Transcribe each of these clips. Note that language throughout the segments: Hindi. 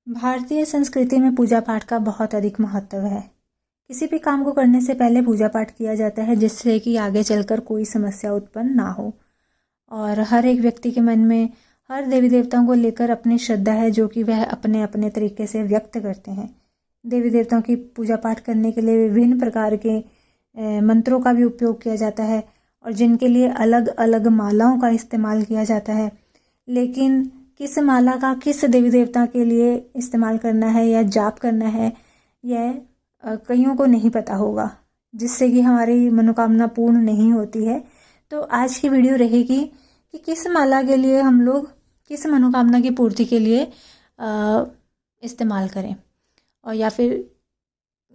भारतीय संस्कृति में पूजा पाठ का बहुत अधिक महत्व है। किसी भी काम को करने से पहले पूजा पाठ किया जाता है, जिससे कि आगे चलकर कोई समस्या उत्पन्न ना हो। और हर एक व्यक्ति के मन में हर देवी देवताओं को लेकर अपनी श्रद्धा है, जो कि वह अपने अपने तरीके से व्यक्त करते हैं। देवी देवताओं की पूजा पाठ करने के लिए विभिन्न प्रकार के मंत्रों का भी उपयोग किया जाता है, और जिनके लिए अलग अलग मालाओं का इस्तेमाल किया जाता है। लेकिन किस माला का किस देवी देवता के लिए इस्तेमाल करना है या जाप करना है, यह कईयों को नहीं पता होगा, जिससे कि हमारी मनोकामना पूर्ण नहीं होती है। तो आज की वीडियो रहेगी कि किस माला के लिए हम लोग किस मनोकामना की पूर्ति के लिए इस्तेमाल करें, और या फिर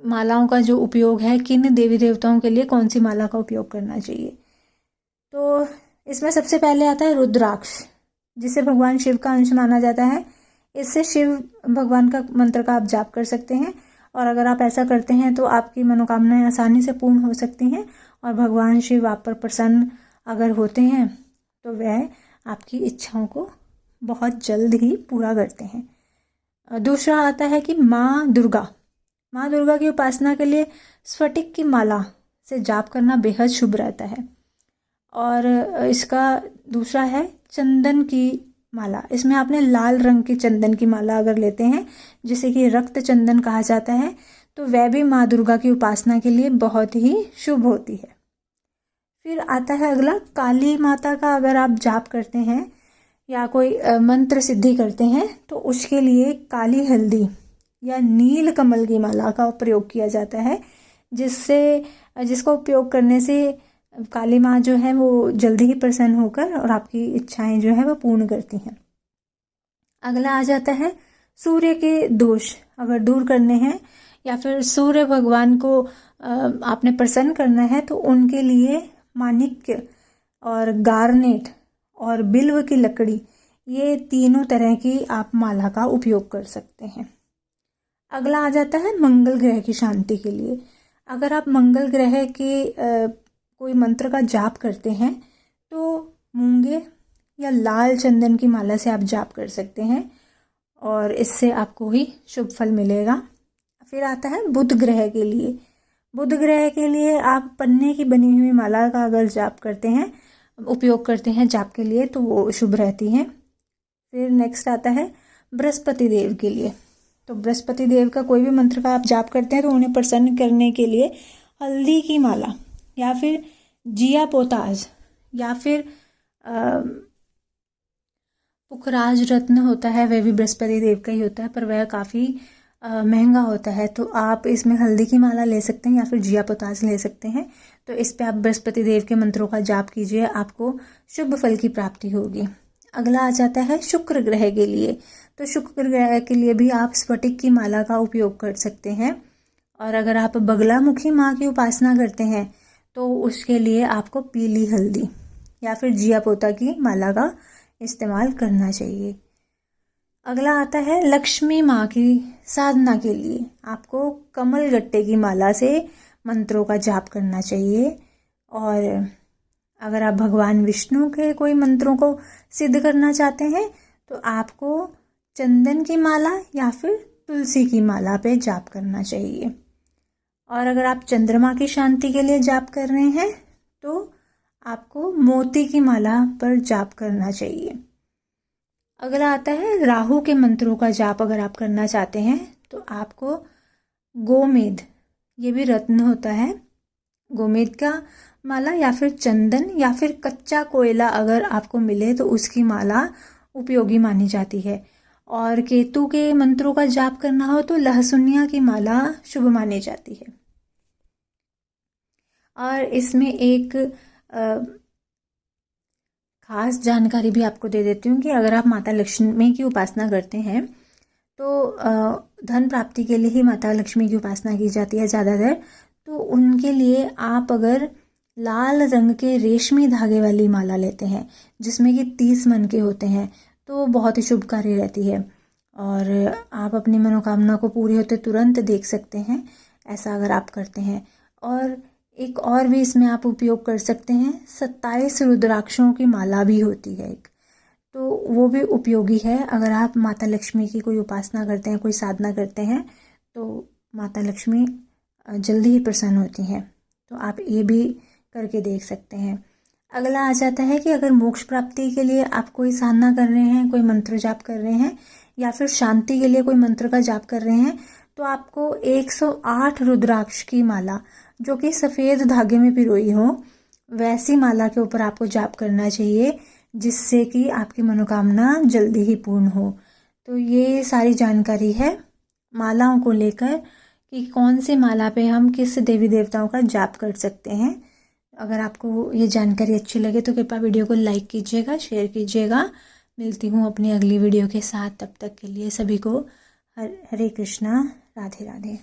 मालाओं का जो उपयोग है, किन देवी देवताओं के लिए कौन सी माला का उपयोग करना चाहिए। तो इसमें सबसे पहले आता है रुद्राक्ष, जिसे भगवान शिव का अंश माना जाता है। इससे शिव भगवान का मंत्र का आप जाप कर सकते हैं, और अगर आप ऐसा करते हैं तो आपकी मनोकामनाएं आसानी से पूर्ण हो सकती हैं, और भगवान शिव आप पर प्रसन्न अगर होते हैं तो वह आपकी इच्छाओं को बहुत जल्द ही पूरा करते हैं। दूसरा आता है कि माँ दुर्गा की उपासना के लिए स्फटिक की माला से जाप करना बेहद शुभ रहता है। और इसका दूसरा है चंदन की माला। इसमें आपने लाल रंग की चंदन की माला अगर लेते हैं, जिसे कि रक्त चंदन कहा जाता है, तो वह भी माँ दुर्गा की उपासना के लिए बहुत ही शुभ होती है। फिर आता है अगला, काली माता का अगर आप जाप करते हैं या कोई मंत्र सिद्धि करते हैं, तो उसके लिए काली हल्दी या नील कमल की माला का प्रयोग किया जाता है, जिसका उपयोग करने से काली माँ जो है वो जल्दी ही प्रसन्न होकर और आपकी इच्छाएं जो है वो पूर्ण करती हैं। अगला आ जाता है सूर्य के दोष अगर दूर करने हैं, या फिर सूर्य भगवान को आपने प्रसन्न करना है, तो उनके लिए माणिक्य और गार्नेट और बिल्व की लकड़ी, ये तीनों तरह की आप माला का उपयोग कर सकते हैं। अगला आ जाता है मंगल ग्रह की शांति के लिए। अगर आप मंगल ग्रह के कोई मंत्र का जाप करते हैं, तो मूंगे या लाल चंदन की माला से आप जाप कर सकते हैं, और इससे आपको ही शुभ फल मिलेगा। फिर आता है बुध ग्रह के लिए। बुध ग्रह के लिए आप पन्ने की बनी हुई माला का अगर जाप करते हैं, उपयोग करते हैं जाप के लिए, तो वो शुभ रहती हैं। फिर नेक्स्ट आता है बृहस्पति देव के लिए। तो बृहस्पति देव का कोई भी मंत्र का आप जाप करते हैं, तो उन्हें प्रसन्न करने के लिए हल्दी की माला या फिर जिया पोताज या फिर पुखराज रत्न होता है, वह भी बृहस्पति देव का ही होता है, पर वह काफ़ी महंगा होता है। तो आप इसमें हल्दी की माला ले सकते हैं या फिर जिया पोताज ले सकते हैं। तो इस पे आप बृहस्पति देव के मंत्रों का जाप कीजिए, आपको शुभ फल की प्राप्ति होगी। अगला आ जाता है शुक्र ग्रह के लिए। तो शुक्र ग्रह के लिए भी आप स्फटिक की माला का उपयोग कर सकते हैं, और अगर आप बगलामुखी माँ की उपासना करते हैं, तो उसके लिए आपको पीली हल्दी या फिर जिया पोता की माला का इस्तेमाल करना चाहिए। अगला आता है लक्ष्मी माँ की साधना के लिए। आपको कमल गट्टे की माला से मंत्रों का जाप करना चाहिए, और अगर आप भगवान विष्णु के कोई मंत्रों को सिद्ध करना चाहते हैं, तो आपको चंदन की माला या फिर तुलसी की माला पे जाप करना चाहिए। और अगर आप चंद्रमा की शांति के लिए जाप कर रहे हैं, तो आपको मोती की माला पर जाप करना चाहिए। अगला आता है राहु के मंत्रों का जाप अगर आप करना चाहते हैं, तो आपको गोमेद, ये भी रत्न होता है, गोमेद का माला या फिर चंदन या फिर कच्चा कोयला अगर आपको मिले, तो उसकी माला उपयोगी मानी जाती है। और केतु के मंत्रों का जाप करना हो, तो लहसुनिया की माला शुभ मानी जाती है। और इसमें एक खास जानकारी भी आपको दे देती हूँ कि अगर आप माता लक्ष्मी की उपासना करते हैं, तो धन प्राप्ति के लिए ही माता लक्ष्मी की उपासना की जाती है ज़्यादातर। तो उनके लिए आप अगर लाल रंग के रेशमी धागे वाली माला लेते हैं, जिसमें कि 30 मन के होते हैं, तो बहुत ही शुभकारी रहती है, और आप अपनी मनोकामना को पूरी होते तुरंत देख सकते हैं, ऐसा अगर आप करते हैं। और एक और भी इसमें आप उपयोग कर सकते हैं, 27 रुद्राक्षों की माला भी होती है एक। तो वो भी उपयोगी है। अगर आप माता लक्ष्मी की कोई उपासना करते हैं, कोई साधना करते हैं, तो माता लक्ष्मी जल्दी ही प्रसन्न होती हैं। तो आप ये भी करके देख सकते हैं। अगला आ जाता है कि अगर मोक्ष प्राप्ति के लिए आप कोई साधना कर रहे हैं, कोई मंत्र जाप कर रहे हैं, या फिर शांति के लिए कोई मंत्र का जाप कर रहे हैं, तो आपको 108 रुद्राक्ष की माला, जो कि सफ़ेद धागे में पिरोई हो, वैसी माला के ऊपर आपको जाप करना चाहिए, जिससे कि आपकी मनोकामना जल्दी ही पूर्ण हो। तो ये सारी जानकारी है मालाओं को लेकर कि कौन सी माला पे हम किस देवी देवताओं का जाप कर सकते हैं। अगर आपको ये जानकारी अच्छी लगे तो कृपया वीडियो को लाइक कीजिएगा, शेयर कीजिएगा। मिलती हूँ अपनी अगली वीडियो के साथ। तब तक के लिए सभी को हरे कृष्णा, राधे राधे।